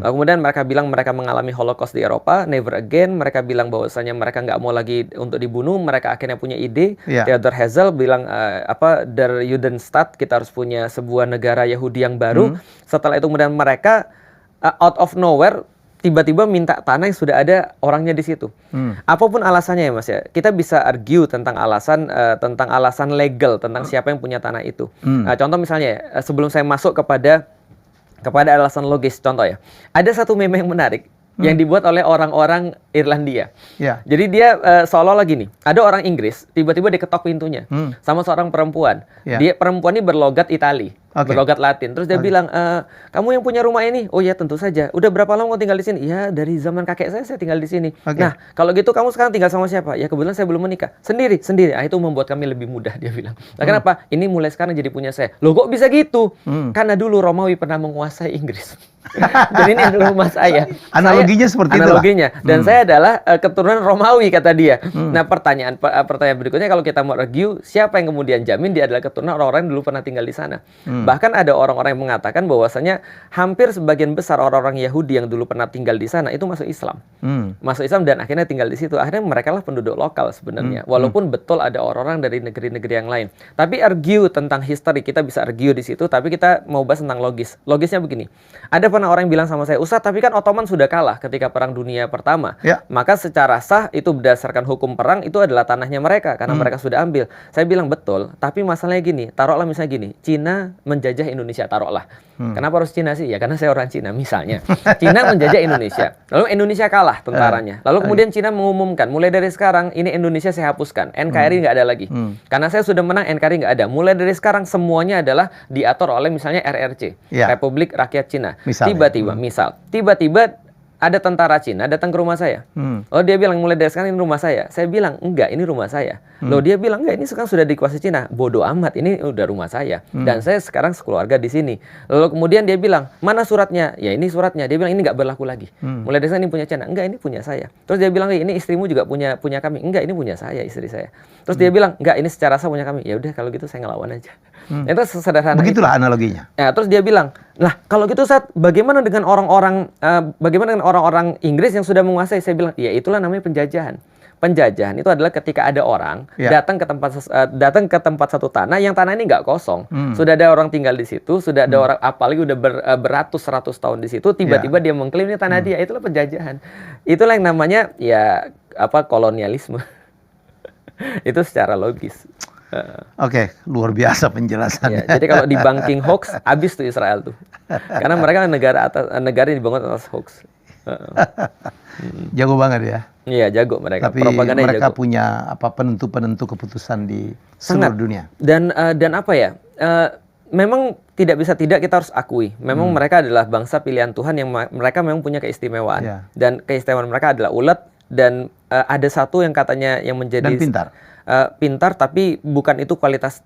Kemudian mereka bilang mereka mengalami Holocaust di Eropa, never again. Mereka bilang bahwasanya mereka nggak mau lagi untuk dibunuh. Mereka akhirnya punya ide. Theodor Herzl bilang der Judenstaat, kita harus punya sebuah negara Yahudi yang baru. Setelah itu kemudian mereka out of nowhere tiba-tiba minta tanah yang sudah ada orangnya di situ. Apapun alasannya ya Mas ya, kita bisa argue tentang alasan legal tentang siapa yang punya tanah itu. Contoh misalnya sebelum saya masuk kepada alasan logis, contoh ya, ada satu meme yang menarik yang dibuat oleh orang-orang Irlandia. Jadi dia seolah-olah gini, ada orang Inggris tiba-tiba diketok pintunya sama seorang perempuan. Dia perempuan ini berlogat Itali. Berlogat Latin. Terus dia bilang, kamu yang punya rumah ini? Oh ya tentu saja. Udah berapa lama kamu tinggal di sini? Ya dari zaman kakek saya tinggal di sini. Nah kalau gitu kamu sekarang tinggal sama siapa? Ya kebetulan saya belum menikah. Sendiri. Itu membuat kami lebih mudah, dia bilang. Nah, kenapa? Ini mulai sekarang jadi punya saya. Loh kok bisa gitu? Karena dulu Romawi pernah menguasai Inggris. Jadi ini adalah rumah saya. Analoginya seperti itu. Analoginya. Dan saya adalah keturunan Romawi, kata dia. Nah pertanyaan berikutnya, kalau kita mau argue, siapa yang kemudian jamin dia adalah keturunan orang-orang yang dulu pernah tinggal di sana? Bahkan ada orang-orang yang mengatakan bahwasanya hampir sebagian besar orang-orang Yahudi yang dulu pernah tinggal di sana itu masuk Islam. Masuk Islam dan akhirnya tinggal di situ. Akhirnya mereka lah penduduk lokal sebenarnya. Walaupun betul ada orang-orang dari negeri-negeri yang lain. Tapi argue tentang history, kita bisa argue di situ, tapi kita mau bahas tentang logis. Logisnya begini. Ada pernah orang yang bilang sama saya, Ustadz, tapi kan Ottoman sudah kalah ketika Perang Dunia Pertama. Maka secara sah itu berdasarkan hukum perang itu adalah tanahnya mereka karena mereka sudah ambil. Saya bilang betul, tapi masalahnya gini, taruhlah misalnya gini, Cina menjajah Indonesia, taruhlah. Kenapa harus Cina sih? Ya karena saya orang Cina misalnya. Cina menjajah Indonesia, lalu Indonesia kalah tentaranya. Lalu kemudian Cina mengumumkan, mulai dari sekarang ini Indonesia saya hapuskan, NKRI nggak ada lagi. Karena saya sudah menang, NKRI nggak ada. Mulai dari sekarang semuanya adalah diatur oleh misalnya RRC, Republik Rakyat Cina. Tiba-tiba ada tentara Cina datang ke rumah saya. Oh dia bilang mulai dari sekarang ini rumah saya. Saya bilang enggak, ini rumah saya. Loh dia bilang enggak, ini sekarang sudah dikuasai Cina. Bodoh amat, ini udah rumah saya. Dan saya sekarang sekeluarga di sini. Lalu kemudian dia bilang, mana suratnya? Ya ini suratnya. Dia bilang ini nggak berlaku lagi. Mulai dari sekarang ini punya Cina. Enggak, ini punya saya. Terus dia bilang ini istrimu juga punya kami. Enggak, ini punya saya, istri saya. Terus dia bilang enggak, ini secara sah punya kami. Ya udah kalau gitu saya ngelawan aja. Itu sederhana. Begitulah analoginya. Ya, terus dia bilang, nah kalau gitu Ustaz, bagaimana dengan orang-orang Inggris yang sudah menguasai? Saya bilang, ya itulah namanya penjajahan. Penjajahan itu adalah ketika ada orang datang ke tempat satu tanah, yang tanah ini nggak kosong, sudah ada orang tinggal di situ, sudah ada orang apalagi udah beratus-ratus tahun di situ, tiba-tiba dia mengklaim ini tanah dia, itulah penjajahan. Itulah yang namanya kolonialisme. Itu secara logis. Oke, luar biasa penjelasannya. Jadi kalau debunking hoax, habis tuh Israel tuh. Karena mereka negara yang dibangun atas hoax. Jago banget ya. Iya, jago mereka. Tapi mereka punya penentu keputusan di seluruh dunia. Dan apa ya? Memang tidak bisa tidak kita harus akui. Memang mereka adalah bangsa pilihan Tuhan yang mereka memang punya keistimewaan. Dan keistimewaan mereka adalah ulet dan ada satu yang katanya yang menjadi dan pintar. Pintar, tapi bukan itu kualitas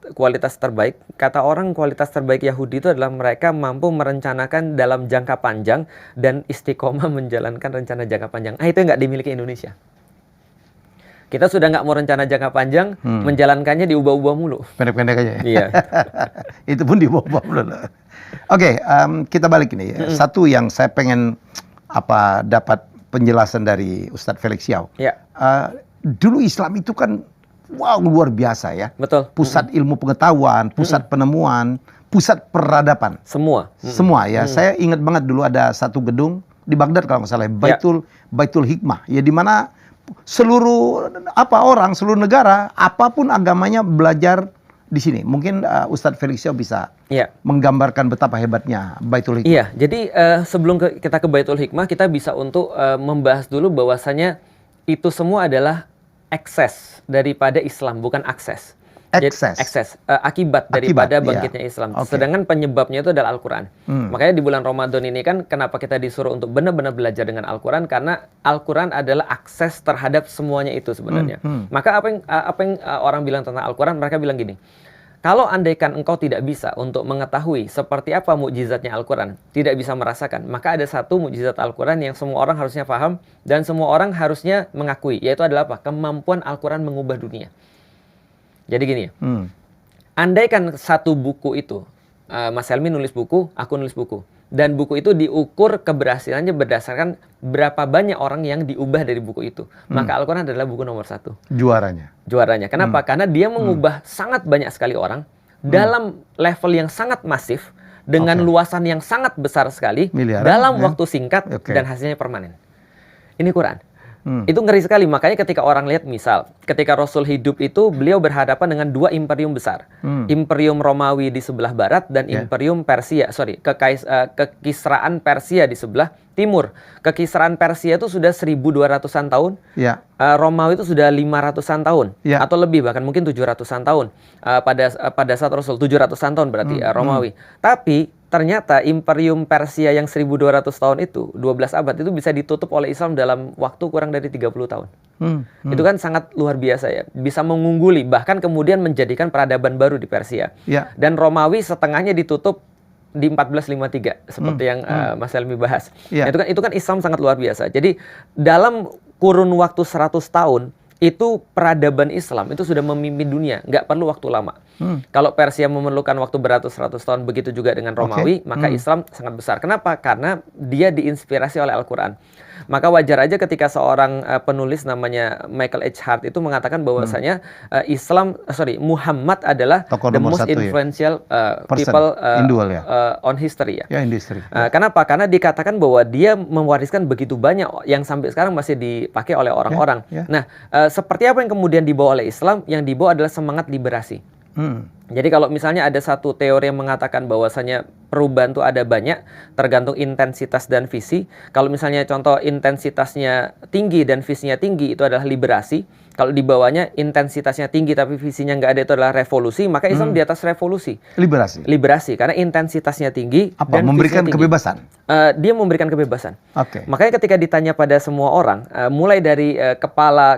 terbaik. Kata orang kualitas terbaik Yahudi itu adalah mereka mampu merencanakan dalam jangka panjang dan istiqomah menjalankan rencana jangka panjang. Itu yang nggak dimiliki Indonesia. Kita sudah nggak mau rencana jangka panjang, menjalankannya diubah-ubah mulu. Pendek-pendek aja ya? Iya. Itu pun diubah-ubah mulu. Oke, kita balik ini. Satu yang saya pengen dapat penjelasan dari Ustadz Felix Yao. Dulu Islam itu kan luar biasa ya. Betul. Pusat ilmu pengetahuan, pusat penemuan, pusat peradaban. Semua ya. Saya ingat banget dulu ada satu gedung di Baghdad kalau nggak salah, Baitul Hikmah. Ya di mana seluruh seluruh negara apapun agamanya belajar di sini. Mungkin Ustadz Felix Yao bisa menggambarkan betapa hebatnya Baitul Hikmah. Iya. Jadi sebelum kita ke Baitul Hikmah, kita bisa untuk membahas dulu bahwasanya itu semua adalah akses daripada Islam, bukan akses. Akibat daripada bangkitnya Islam. Sedangkan penyebabnya itu adalah Al-Quran. Makanya di bulan Ramadan ini kan kenapa kita disuruh untuk benar-benar belajar dengan Al-Quran, karena Al-Quran adalah akses terhadap semuanya itu sebenarnya. Maka apa yang orang bilang tentang Al-Quran, mereka bilang gini, kalau andaikan engkau tidak bisa untuk mengetahui seperti apa mukjizatnya Al-Quran, tidak bisa merasakan, maka ada satu mukjizat Al-Quran yang semua orang harusnya paham dan semua orang harusnya mengakui, yaitu adalah apa? Kemampuan Al-Quran mengubah dunia. Jadi gini ya, andaikan satu buku itu, Mas Helmi nulis buku, aku nulis buku, Dan buku itu diukur keberhasilannya berdasarkan berapa banyak orang yang diubah dari buku itu. Maka Al-Quran adalah buku nomor 1. Juaranya. Kenapa? Karena dia mengubah sangat banyak sekali orang dalam level yang sangat masif, dengan luasan yang sangat besar sekali, dalam waktu singkat, dan hasilnya permanen. Ini Quran. Itu ngeri sekali. Makanya ketika orang lihat, misal ketika Rasul hidup itu, beliau berhadapan dengan 2 imperium besar. Imperium Romawi di sebelah barat dan Imperium Persia, kekisraan Persia di sebelah timur. Kekisraan Persia itu sudah 1200-an tahun. Romawi itu sudah 500-an tahun atau lebih, bahkan mungkin 700-an tahun. Pada saat Rasul 700-an tahun berarti Romawi. Tapi ternyata Imperium Persia yang 1200 tahun itu, 12 abad itu bisa ditutup oleh Islam dalam waktu kurang dari 30 tahun. Itu kan sangat luar biasa ya. Bisa mengungguli, bahkan kemudian menjadikan peradaban baru di Persia. Dan Romawi setengahnya ditutup di 1453 seperti yang Mas Helmi bahas. Itu kan Islam sangat luar biasa. Jadi dalam kurun waktu 100 tahun itu peradaban Islam itu sudah memimpin dunia, nggak perlu waktu lama. Kalau Persia memerlukan waktu beratus-ratus tahun, begitu juga dengan Romawi, maka Islam sangat besar. Kenapa? Karena dia diinspirasi oleh Al-Quran. Maka wajar aja ketika seorang penulis namanya Michael H. Hart itu mengatakan bahwasanya Muhammad adalah the most influential people on history Kenapa? Karena dikatakan bahwa dia mewariskan begitu banyak yang sampai sekarang masih dipakai oleh orang-orang. Nah, seperti apa yang kemudian dibawa oleh Islam? Yang dibawa adalah semangat liberasi. Jadi kalau misalnya ada satu teori yang mengatakan bahwasanya perubahan itu ada banyak, tergantung intensitas dan visi. Kalau misalnya contoh intensitasnya tinggi dan visinya tinggi, itu adalah liberasi. Kalau di bawahnya intensitasnya tinggi tapi visinya nggak ada, itu adalah revolusi. Maka Islam di atas revolusi. Liberasi, karena intensitasnya tinggi. Dan memberikan kebebasan? Dia memberikan kebebasan. Makanya ketika ditanya pada semua orang, mulai dari kepala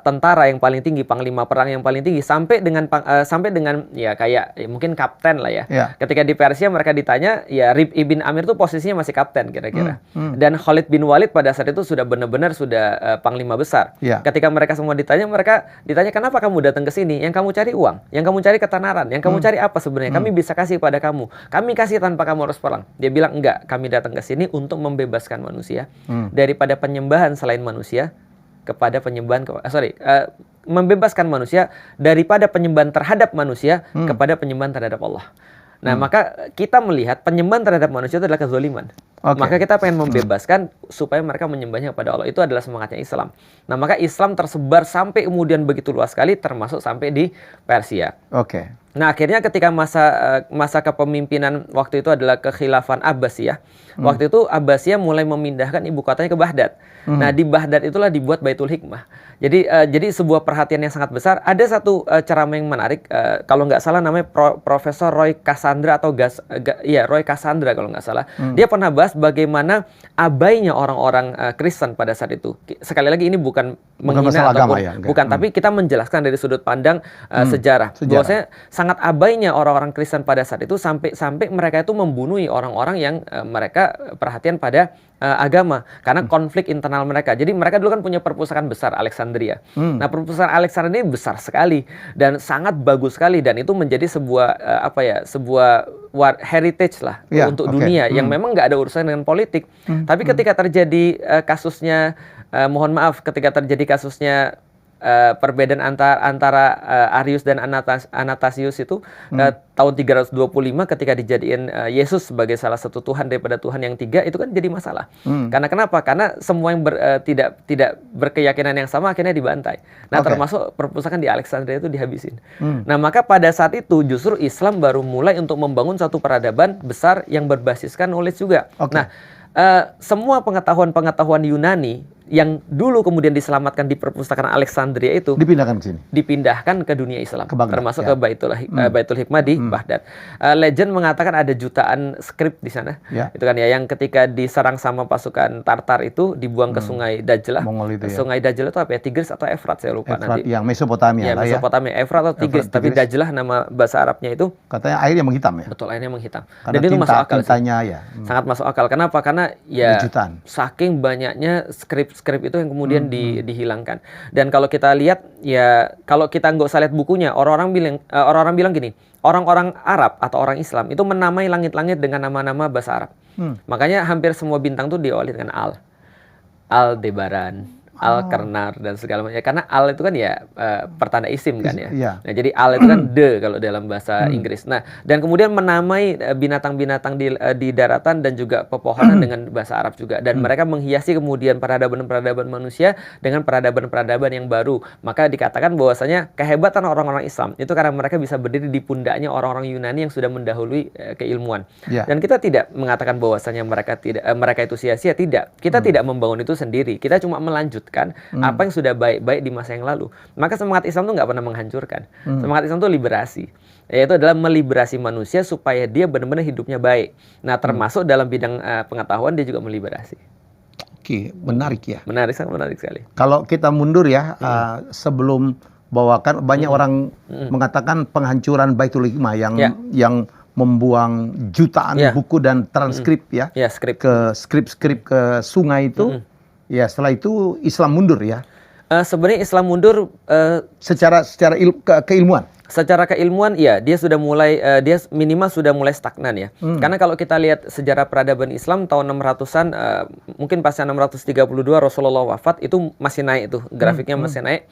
tentara yang paling tinggi, panglima perang yang paling tinggi, sampai dengan ya kayak mungkin kapten lah ya. Ketika di Persia mereka ditanya, ya Rib ibn Amir tuh posisinya masih kapten kira-kira. Dan Khalid bin Walid pada saat itu sudah benar-benar panglima besar. Ketika mereka semua ditanya kenapa kamu datang ke sini? Yang kamu cari uang, yang kamu cari ketenaran, yang kamu cari apa sebenarnya? Kami bisa kasih pada kamu. Kami kasih tanpa kamu harus perang. Dia bilang enggak, kami datang ke sini untuk membebaskan manusia daripada penyembahan selain manusia kepada penyembahan membebaskan manusia daripada penyembahan terhadap manusia kepada penyembahan terhadap Allah. Nah, maka kita melihat penyembahan terhadap manusia itu adalah kezaliman. Maka kita pengen membebaskan supaya mereka menyembahnya kepada Allah. Itu adalah semangatnya Islam. Nah, maka Islam tersebar sampai kemudian begitu luas sekali, termasuk sampai di Persia. Nah, akhirnya ketika masa kepemimpinan waktu itu adalah kekhilafan Abbasiyah. Waktu itu Abbasiyah mulai memindahkan ibu kotanya ke Baghdad. Nah, di Baghdad itulah dibuat Baitul Hikmah. Jadi sebuah perhatian yang sangat besar. Ada satu ceramah yang menarik, kalau nggak salah namanya Profesor Roy Cassandra atau Roy Cassandra kalau nggak salah. Dia pernah bahas bagaimana abainya orang-orang Kristen pada saat itu. Sekali lagi ini bukan menghina ataupun bukan, tapi kita menjelaskan dari sudut pandang sejarah. Bahwasanya sangat abainya orang-orang Kristen pada saat itu sampai mereka itu membunuhi orang-orang yang mereka perhatian pada agama karena konflik internal mereka. Jadi mereka dulu kan punya perpustakaan besar Alexandria. Nah, perpustakaan Alexandria ini besar sekali dan sangat bagus sekali, dan itu menjadi sebuah heritage lah untuk dunia yang memang nggak ada urusan dengan politik. Tapi ketika terjadi kasusnya ketika terjadi kasusnya perbedaan antara Arius dan Anastasius itu tahun 325 ketika dijadiin Yesus sebagai salah satu Tuhan daripada Tuhan yang tiga, itu kan jadi masalah. Karena kenapa? Karena semua yang tidak berkeyakinan yang sama akhirnya dibantai. Nah, termasuk perpustakaan di Alexandria itu dihabisin. Nah, maka pada saat itu justru Islam baru mulai untuk membangun satu peradaban besar yang berbasiskan knowledge juga. Nah, semua pengetahuan Yunani yang dulu kemudian diselamatkan di perpustakaan Alexandria itu dipindahkan ke dunia Islam, termasuk ke Baitul Hikmah di Baghdad. Legend mengatakan ada jutaan skrip di sana. Itu kan ya, yang ketika diserang sama pasukan Tartar itu dibuang ke Sungai Dajlah. Sungai Dajlah itu apa ya? Tigris atau Efrat, saya lupa nanti. Yang Mesopotamia lah ya. Mesopotamia, Efrat atau Tigris, tapi Dajlah nama bahasa Arabnya itu. Katanya airnya menghitam ya. Betul, airnya menghitam. Karena dan itu masuk akal sih. Sangat masuk akal. Kenapa? Karena ya saking banyaknya skrip itu yang kemudian dihilangkan. Dan kalau kita lihat, ya kalau kita nggak usah lihat bukunya, orang-orang bilang gini, orang-orang Arab atau orang Islam itu menamai langit-langit dengan nama-nama bahasa Arab. Makanya hampir semua bintang tuh diawali dengan Al. Aldebaran, Alkernar dan segala macam. Karena Al itu kan ya pertanda isim kan ya. Nah, jadi Al itu kan de kalau dalam bahasa Inggris. Nah, dan kemudian menamai binatang-binatang di daratan dan juga pepohonan dengan bahasa Arab juga. Dan mereka menghiasi kemudian peradaban-peradaban manusia dengan peradaban-peradaban yang baru. Maka dikatakan bahwasanya kehebatan orang-orang Islam itu karena mereka bisa berdiri di pundaknya orang-orang Yunani yang sudah mendahului keilmuan. Dan kita tidak mengatakan bahwasanya mereka itu sia-sia, tidak. Kita tidak membangun itu sendiri. Kita cuma melanjutkan apa yang sudah baik-baik di masa yang lalu. Maka semangat Islam itu nggak pernah menghancurkan. Semangat Islam itu liberasi. Yaitu adalah meliberasi manusia supaya dia benar-benar hidupnya baik. Nah, termasuk dalam bidang pengetahuan dia juga meliberasi. Oke, menarik ya. Menarik, sangat menarik sekali. Kalau kita mundur ya, sebelum bawakan banyak orang mengatakan penghancuran Baitul Hikmah yang membuang jutaan buku dan transkrip ke skrip ke sungai itu. Ya, setelah itu Islam mundur ya. Sebenarnya Islam mundur secara keilmuan. Secara keilmuan, ya dia sudah mulai, dia minimal sudah mulai stagnan ya. Karena kalau kita lihat sejarah peradaban Islam tahun 600-an, mungkin pasca 632 Rasulullah wafat, itu masih naik tuh, grafiknya masih naik.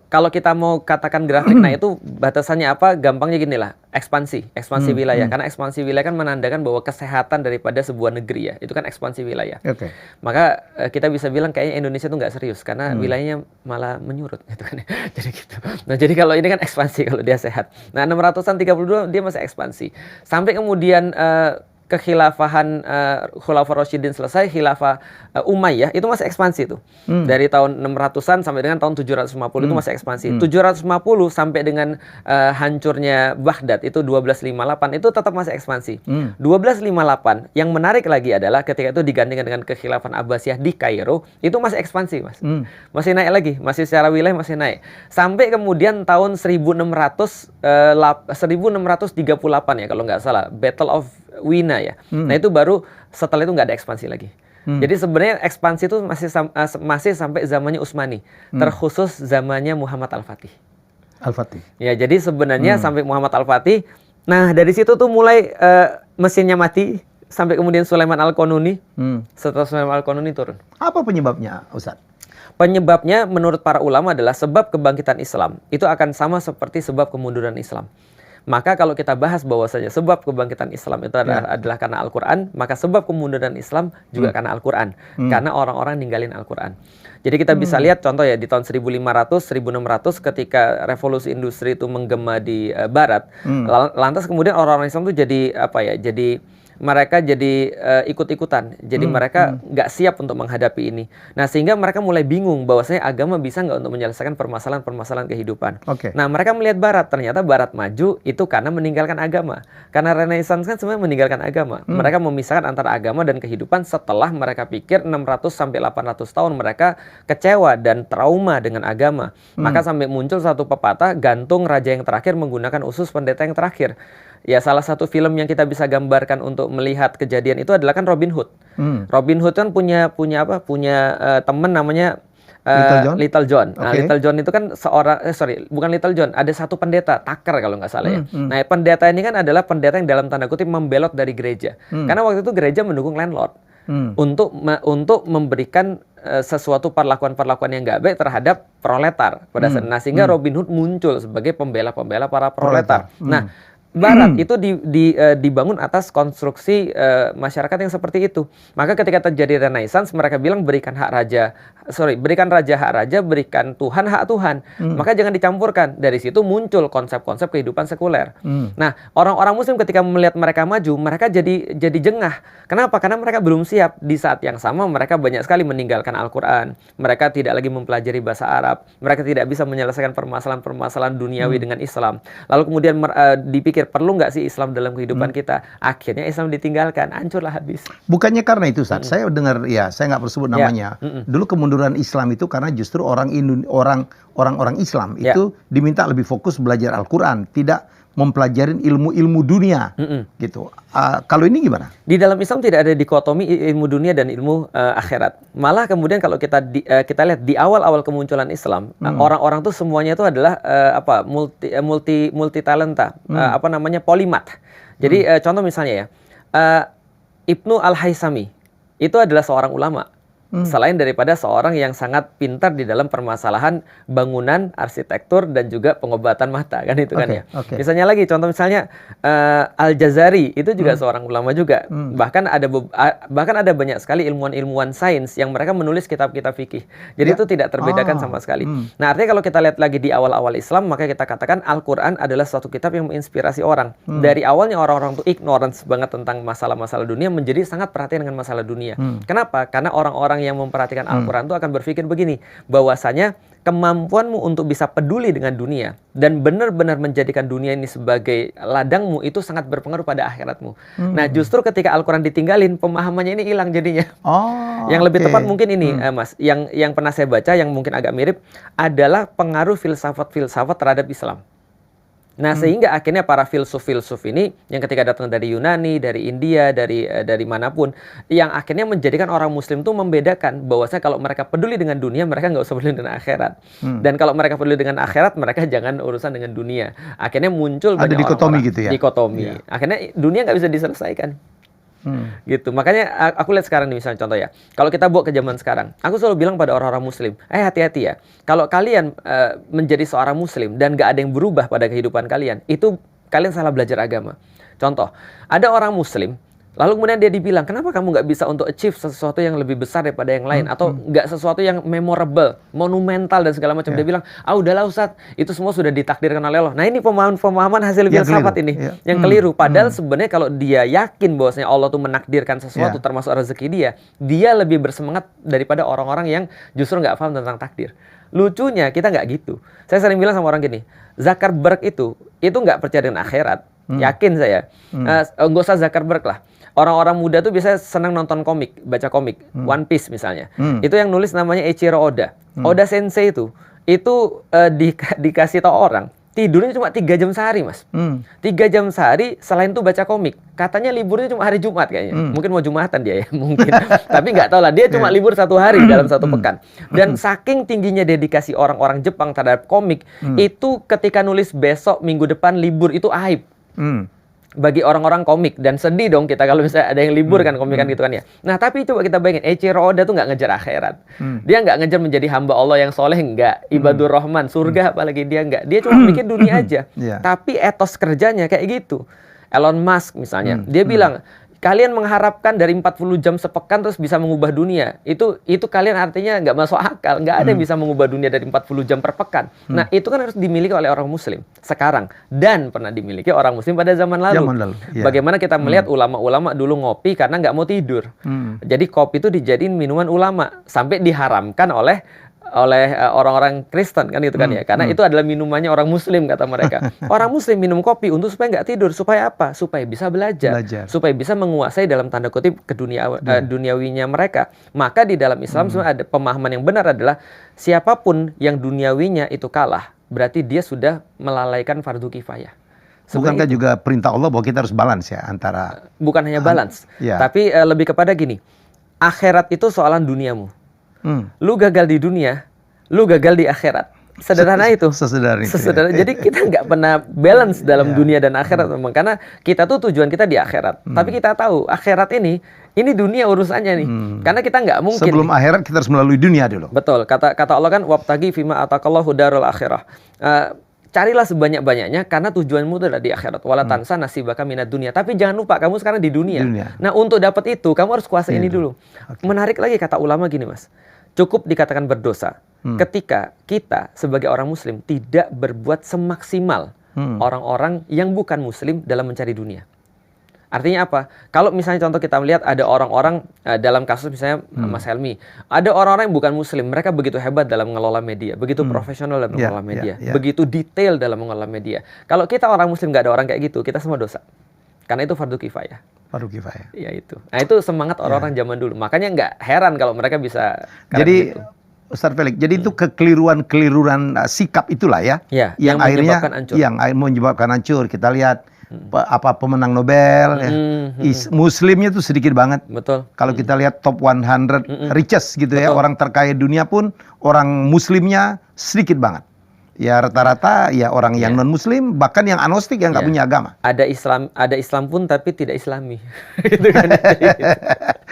Kalau kita mau katakan grafik naik itu batasannya apa? Gampangnya gini lah, ekspansi wilayah. Karena ekspansi wilayah kan menandakan bahwa kesehatan daripada sebuah negeri ya, itu kan ekspansi wilayah. Maka kita bisa bilang kayaknya Indonesia tuh nggak serius karena wilayahnya malah menyurut gitu kan. Jadi gitu. Nah, jadi kalau ini kan ekspansi kalau dia sehat. Nah, 600-an 32 dia masih ekspansi. Sampai kemudian kekhilafahan Khulafaur Rasyidin selesai, khilafah Umayyah itu masih ekspansi tuh. Dari tahun 600-an sampai dengan tahun 750 itu masih ekspansi. 750 sampai dengan hancurnya Baghdad itu 1258 itu tetap masih ekspansi. 1258 yang menarik lagi adalah ketika itu digantikan dengan kekhilafan Abbasiyah di Kairo, itu masih ekspansi, Mas. Masih naik lagi, masih secara wilayah masih naik. Sampai kemudian tahun 1638 ya kalau nggak salah, Battle of Wina ya. Nah, itu baru setelah itu nggak ada ekspansi lagi. Jadi sebenarnya ekspansi itu masih sampai zamannya Utsmani, terkhusus zamannya Muhammad Al-Fatih. Ya, jadi sebenarnya sampai Muhammad Al-Fatih. Nah, dari situ tuh mulai mesinnya mati sampai kemudian Sulaiman Al-Qanuni. Setelah Sulaiman Al-Qanuni turun. Apa penyebabnya, Ustaz? Penyebabnya menurut para ulama adalah sebab kebangkitan Islam itu akan sama seperti sebab kemunduran Islam. Maka kalau kita bahas bahwasanya sebab kebangkitan Islam itu adalah karena Al-Quran, maka sebab kemunduran Islam juga karena Al-Quran. Karena orang-orang ninggalin Al-Quran. Jadi kita bisa lihat contoh ya di tahun 1500, 1600 ketika revolusi industri itu menggema di Barat, lantas kemudian orang-orang Islam itu jadi apa ya? Mereka jadi ikut-ikutan. Jadi mereka nggak siap untuk menghadapi ini. Nah, sehingga mereka mulai bingung bahwasanya agama bisa nggak untuk menyelesaikan permasalahan-permasalahan kehidupan. Nah, mereka melihat Barat. Ternyata Barat maju itu karena meninggalkan agama. Karena Renaissance kan sebenarnya meninggalkan agama. Mereka memisahkan antara agama dan kehidupan setelah mereka pikir 600 sampai 800 tahun mereka kecewa dan trauma dengan agama. Maka sampai muncul satu pepatah, gantung raja yang terakhir menggunakan usus pendeta yang terakhir. Ya, salah satu film yang kita bisa gambarkan untuk melihat kejadian itu adalah kan Robin Hood. Robin Hood kan punya teman namanya Little John. Nah, Little John itu kan bukan Little John, ada satu pendeta, Tucker kalau nggak salah ya. Nah, pendeta ini kan adalah pendeta yang dalam tanda kutip membelot dari gereja. Karena waktu itu gereja mendukung landlord untuk memberikan sesuatu perlakuan-perlakuan yang nggak baik terhadap proletar pada saat. Nah, sehingga Robin Hood muncul sebagai pembela-pembela para proletar. Nah, Barat itu dibangun atas konstruksi masyarakat yang seperti itu. Maka ketika terjadi Renaissance, mereka bilang berikan raja hak raja, berikan Tuhan hak Tuhan. Maka jangan dicampurkan. Dari situ muncul konsep-konsep kehidupan sekuler. Nah, orang-orang Muslim ketika melihat mereka maju, mereka jadi jengah. Kenapa? Karena mereka belum siap. Di saat yang sama mereka banyak sekali meninggalkan Al-Quran. Mereka tidak lagi mempelajari bahasa Arab. Mereka tidak bisa menyelesaikan permasalahan-permasalahan duniawi dengan Islam. Lalu kemudian dipikir perlu nggak sih Islam dalam kehidupan kita? Akhirnya Islam ditinggalkan, hancurlah habis. Bukannya karena itu, Ustaz. Saya dengar, ya saya nggak perlu sebut namanya. Dulu kemunduran Islam itu karena justru orang-orang Islam itu diminta lebih fokus belajar Al-Quran, tidak mempelajarin ilmu-ilmu dunia, gitu. Kalau ini gimana? Di dalam Islam tidak ada dikotomi ilmu dunia dan ilmu akhirat. Malah kemudian kalau kita lihat di awal-awal kemunculan Islam, orang-orang tuh semuanya itu adalah multi talenta, polimat. Jadi contoh misalnya ya, Ibnu Al-Haisami itu adalah seorang ulama. Selain daripada seorang yang sangat pintar di dalam permasalahan bangunan, arsitektur, dan juga pengobatan mata, kan itu kan ya. Misalnya lagi, contoh misalnya Al-Jazari itu juga seorang ulama juga. Bahkan ada banyak sekali ilmuwan-ilmuwan sains yang mereka menulis kitab-kitab fikih. Jadi itu tidak terbedakan sama sekali. Nah, artinya kalau kita lihat lagi di awal-awal Islam, maka kita katakan Al-Quran adalah suatu kitab yang menginspirasi orang. Dari awalnya orang-orang itu ignorance banget tentang masalah-masalah dunia, menjadi sangat perhatian dengan masalah dunia. Kenapa? Karena orang-orang yang memperhatikan Al-Quran itu akan berpikir begini, bahwasanya kemampuanmu untuk bisa peduli dengan dunia dan benar-benar menjadikan dunia ini sebagai ladangmu itu sangat berpengaruh pada akhiratmu. Nah, justru ketika Al-Quran ditinggalin, pemahamannya ini hilang jadinya. Yang lebih tepat mungkin ini, Mas, yang pernah saya baca yang mungkin agak mirip adalah pengaruh filsafat-filsafat terhadap Islam. Nah, sehingga akhirnya para filsuf-filsuf ini yang ketika datang dari Yunani, dari India, dari manapun, yang akhirnya menjadikan orang Muslim itu membedakan bahwasanya kalau mereka peduli dengan dunia, mereka nggak usah peduli dengan akhirat. Dan kalau mereka peduli dengan akhirat, mereka jangan urusan dengan dunia. Akhirnya muncul banyak dikotomi gitu ya. Dikotomi. Akhirnya dunia nggak bisa diselesaikan. Gitu. Makanya aku lihat sekarang nih, misalnya contoh ya, kalau kita bawa ke zaman sekarang, aku selalu bilang pada orang-orang Muslim, hati-hati ya, kalau kalian menjadi seorang Muslim dan gak ada yang berubah pada kehidupan kalian, itu kalian salah belajar agama. Contoh, ada orang Muslim, lalu kemudian dia dibilang, kenapa kamu nggak bisa untuk achieve sesuatu yang lebih besar daripada yang lain, atau nggak sesuatu yang memorable, monumental dan segala macam. Dia bilang, udahlah Ustadz, itu semua sudah ditakdirkan oleh Allah. Nah, ini pemahaman hasil filsafat ini yang keliru. Padahal sebenarnya kalau dia yakin bahwasanya Allah tuh menakdirkan sesuatu termasuk rezeki dia lebih bersemangat daripada orang-orang yang justru nggak paham tentang takdir. Lucunya kita nggak gitu. Saya sering bilang sama orang gini, Zuckerberg itu nggak percaya dengan akhirat. Yakin saya. Nggak usah Zuckerberg lah. Orang-orang muda tuh biasanya senang nonton komik, baca komik, One Piece misalnya. Itu yang nulis namanya Eiichiro Oda. Oda Sensei itu dikasih tau orang, tidurnya cuma 3 jam sehari, Mas. 3 jam sehari, selain itu baca komik. Katanya liburnya cuma hari Jumat kayaknya. Mungkin mau Jumatan dia ya, mungkin. Tapi nggak tahu lah, dia cuma libur 1 hari dalam 1 pekan. Dan saking tingginya dedikasi orang-orang Jepang terhadap komik, itu ketika nulis besok minggu depan libur itu aib. Bagi orang-orang komik, dan sedih dong kita kalau misalnya ada yang libur kan komik kan gitu kan ya. Nah, tapi coba kita bayangin, Eiichiro Oda tuh nggak ngejar akhirat. Dia nggak ngejar menjadi hamba Allah yang soleh, nggak. Ibadur Rahman, surga apalagi dia nggak. Dia cuma mikir dunia aja. Tapi etos kerjanya kayak gitu. Elon Musk misalnya, dia bilang, kalian mengharapkan dari 40 jam sepekan terus bisa mengubah dunia. Itu kalian artinya nggak masuk akal. Nggak ada yang bisa mengubah dunia dari 40 jam per pekan. Nah, itu kan harus dimiliki oleh orang Muslim sekarang. Dan pernah dimiliki orang Muslim pada zaman lalu. Bagaimana kita melihat ulama-ulama dulu ngopi karena nggak mau tidur. Jadi kopi itu dijadiin minuman ulama. Sampai diharamkan oleh orang-orang Kristen kan itu kan ya, karena itu adalah minumannya orang Muslim kata mereka. Orang Muslim minum kopi untuk supaya nggak tidur, supaya apa? Supaya bisa belajar. Supaya bisa menguasai dalam tanda kutip duniawinya mereka. Maka di dalam Islam sebenarnya ada pemahaman yang benar adalah siapapun yang duniawinya itu kalah, berarti dia sudah melalaikan fardu kifayah. Bukankah juga perintah Allah bahwa kita harus balance ya antara... Bukan hanya balance, tapi lebih kepada gini, akhirat itu soalan duniamu. Lu gagal di dunia, lu gagal di akhirat. Sederhana itu. Sesederhana. Jadi kita nggak pernah balance dalam dunia dan akhirat memang, karena kita tuh tujuan kita di akhirat. Tapi kita tahu akhirat ini dunia urusannya nih. Karena kita nggak mungkin. Sebelum akhirat kita harus melalui dunia dulu. Betul. Kata Allah kan, wabtagi fima atakallahu darul akhirah. Carilah sebanyak-banyaknya karena tujuanmu itu adalah di akhirat. Wala tansa nasibaka minad dunia. Tapi jangan lupa kamu sekarang di dunia. Nah, untuk dapat itu kamu harus kuasai ini dulu. Menarik lagi kata ulama gini, Mas. Cukup dikatakan berdosa ketika kita sebagai orang Muslim tidak berbuat semaksimal orang-orang yang bukan Muslim dalam mencari dunia. Artinya apa? Kalau misalnya contoh kita melihat ada orang-orang dalam kasus misalnya Mas Helmi, ada orang-orang yang bukan Muslim, mereka begitu hebat dalam mengelola media, begitu profesional dalam mengelola media, begitu detail dalam mengelola media. Kalau kita orang Muslim nggak ada orang kayak gitu, kita semua dosa. Karena itu fardu kifayah. Fardu kifayah. Iya itu. Nah, itu semangat orang-orang zaman dulu. Makanya nggak heran kalau mereka bisa. Jadi gitu. Ustaz Felix, jadi itu kekeliruan sikap itulah ya, yang akhirnya menyebabkan hancur. Kita lihat pemenang Nobel, Muslimnya tuh sedikit banget. Betul. Kalau kita lihat top 100 richest gitu ya, orang terkaya dunia pun orang Muslimnya sedikit banget. Ya rata-rata ya orang yang non-muslim, bahkan yang agnostik yang nggak punya agama. Ada Islam pun tapi tidak Islami. Gitu kan.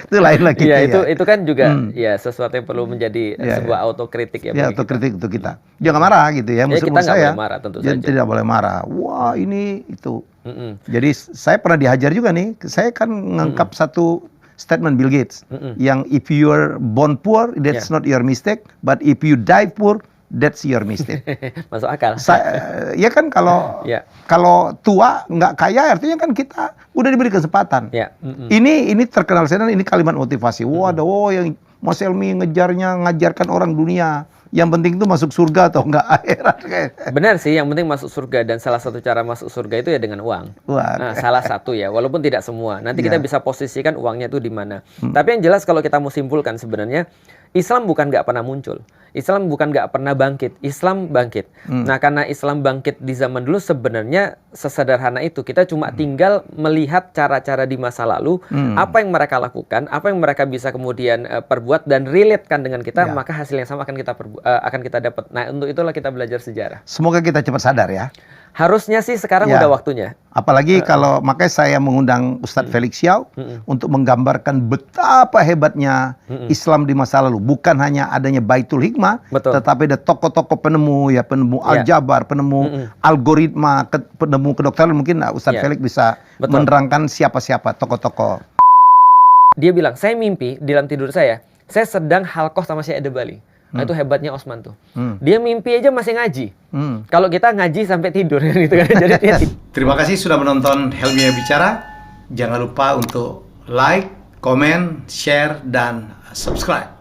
Itu lain lagi. Ya, itu kan juga ya sesuatu yang perlu menjadi sebuah autokritik ya. Ya, autokritik untuk kita. Jangan marah gitu ya. Kita nggak boleh marah tentu saja. Tidak boleh marah. Wah ini itu. Jadi saya pernah dihajar juga nih. Saya kan ngangkap satu statement Bill Gates yang if you're born poor, that's not your mistake, but if you die poor, that's your mistake. Masuk akal. Ya kan kalau tua nggak kaya artinya kan kita udah diberi kesempatan. Ini terkenal saya, ini kalimat motivasi. Yang Mas Helmy ngajarkan orang dunia. Yang penting itu masuk surga atau enggak akhirat. Benar sih, yang penting masuk surga, dan salah satu cara masuk surga itu ya dengan uang. Nah, salah satu ya, walaupun tidak semua. Nanti kita bisa posisikan uangnya itu di mana. Tapi yang jelas kalau kita mau simpulkan sebenarnya Islam bukan nggak pernah muncul. Islam bukan nggak pernah bangkit. Islam bangkit. Nah, karena Islam bangkit di zaman dulu sebenarnya sesederhana itu. Kita cuma tinggal melihat cara-cara di masa lalu, apa yang mereka lakukan, apa yang mereka bisa kemudian perbuat dan relatekan dengan kita, maka hasil yang sama akan kita dapat. Nah, untuk itulah kita belajar sejarah. Semoga kita cepat sadar ya. Harusnya sih sekarang udah waktunya. Apalagi kalau makanya saya mengundang Ustadz Felix Xiao untuk menggambarkan betapa hebatnya Islam di masa lalu. Bukan hanya adanya Baitul Hikmah, tetapi ada tokoh-tokoh penemu Al-Jabar, penemu algoritma, penemu kedokteran. Mungkin Ustadz Felix bisa menerangkan siapa-siapa tokoh-tokoh. Dia bilang, saya mimpi di dalam tidur saya sedang halqoh sama Syekh Ede-Bali. Nah, itu hebatnya Osman tuh. Dia mimpi aja masih ngaji. Kalau kita ngaji sampai tidur gitu kan. Jadi terima kasih sudah menonton Helmy Bicara. Jangan lupa untuk like, komen, share, dan subscribe.